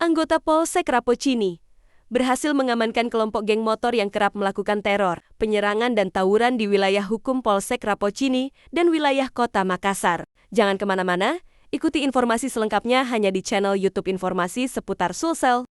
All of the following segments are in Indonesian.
Anggota Polsek Rapocini berhasil mengamankan kelompok geng motor yang kerap melakukan teror, penyerangan dan tawuran di wilayah hukum Polsek Rapocini dan wilayah Kota Makassar. Jangan kemana-mana, ikuti informasi selengkapnya hanya di channel YouTube Informasi seputar Sulsel.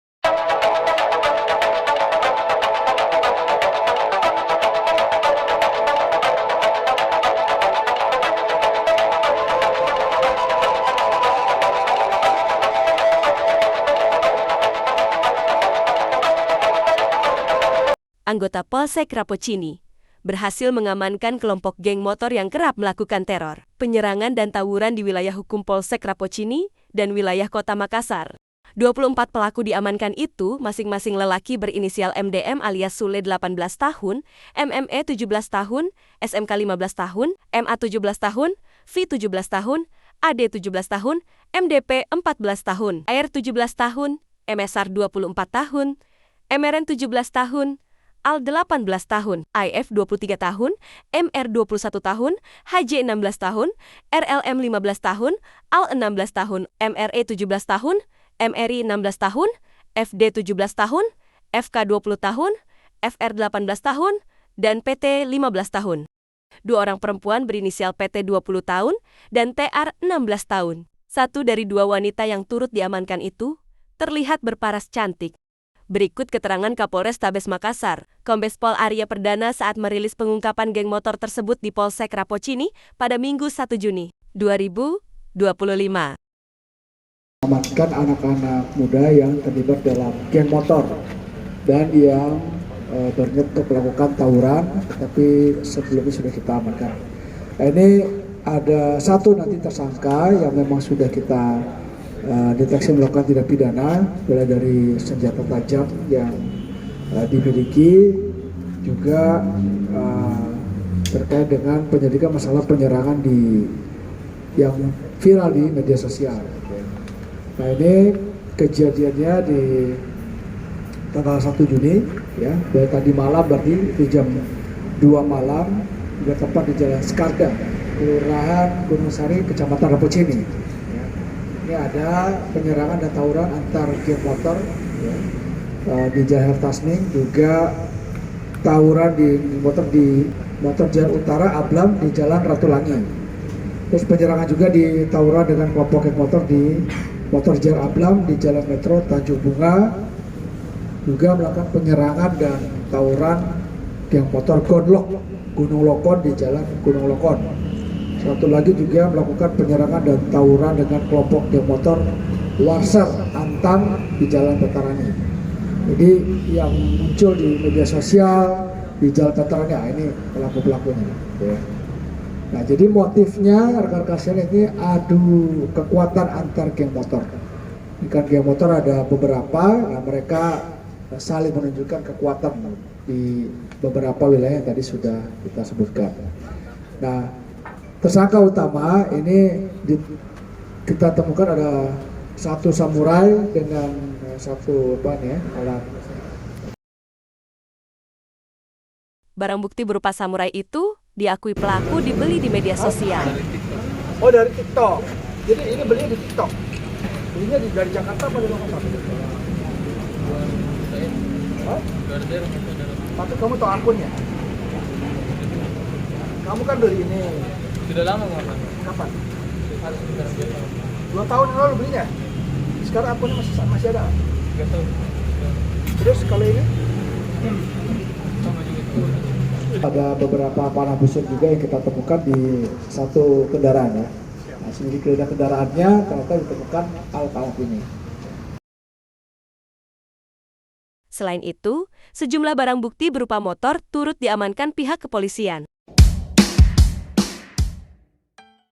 Anggota Polsek Rapocini berhasil mengamankan kelompok geng motor yang kerap melakukan teror, penyerangan dan tawuran di wilayah hukum Polsek Rapocini dan wilayah Kota Makassar. 24 pelaku diamankan itu masing-masing lelaki berinisial MDM alias Sule 18 tahun, MME 17 tahun, SMK 15 tahun, MA 17 tahun, V 17 tahun, AD 17 tahun, MDP 14 tahun, AR 17 tahun, MSR 24 tahun, MRN 17 tahun, AL 18 tahun, IF 23 tahun, MR 21 tahun, HJ 16 tahun, RLM 15 tahun, AL 16 tahun, MRE 17 tahun, MRI 16 tahun, FD 17 tahun, FK 20 tahun, FR 18 tahun, dan PT 15 tahun. Dua orang perempuan berinisial PT 20 tahun dan TR 16 tahun. Satu dari dua wanita yang turut diamankan itu terlihat berparas cantik. Berikut keterangan Kapolres Tabes Makassar, Kombes Pol Arya Perdana saat merilis pengungkapan geng motor tersebut di Polsek Rapocini pada Minggu 1 Juni 2025. Amankan anak-anak muda yang terlibat dalam geng motor dan yang berniat untuk melakukan tawuran, tetapi sebelumnya sudah kita amankan. Ini ada satu nanti tersangka yang memang sudah kita deteksi melakukan tindak pidana, mulai dari senjata tajam yang dimiliki, juga terkait dengan penyelidikan masalah penyerangan yang viral di media sosial. Nah, ini kejadiannya di tanggal 1 Juni, ya, dari tadi malam, berarti di jam 2 malam, juga tepat di Jalan Skarda, Kelurahan Gunung Sari, Kecamatan Rapocini. Ini ada penyerangan dan tawuran antar geng motor, ya, di Jalan Tasning, juga tawuran di motor Jalan Utara Ablam di Jalan Ratulangi. Terus penyerangan juga di tawuran dengan kelompok geng motor di motor Jalan Ablam di Jalan Metro Tanjung Bunga, juga melakukan penyerangan dan tawuran geng motor Gonlok Gunung Lokon di Jalan Gunung Lokon. Satu lagi juga melakukan penyerangan dan tawuran dengan kelompok geng motor Warser Antang di Jalan Veterani. Jadi yang muncul di media sosial di Jalan Veterani, ini pelaku-pelakunya. Ya. Nah, jadi motifnya rekan-rekan sekalian ini adu kekuatan antar geng motor. Ini kan geng motor ada beberapa, nah mereka saling menunjukkan kekuatan di beberapa wilayah yang tadi sudah kita sebutkan. Nah, tersangka utama ini kita temukan ada satu samurai dengan satu alat. Barang bukti berupa samurai itu diakui pelaku dibeli di media sosial. Oh, dari TikTok. Jadi ini belinya di TikTok. Belinya dari Jakarta apa dari Makassar? Tapi kamu tahu akunnya? Kamu kan beli ini. Sudah lama nggak? Kapan? Harus sekitar 2 tahun. 2 tahun yang lalu belinya. Sekarang akunnya masih ada. 3 tahun. Terus kalau ini? Sama juga. Ada beberapa panah busur juga yang kita temukan di satu kendaraan, ya. Nah, sendiri kendaraannya ternyata ditemukan alat-alat ini. Selain itu, sejumlah barang bukti berupa motor turut diamankan pihak kepolisian.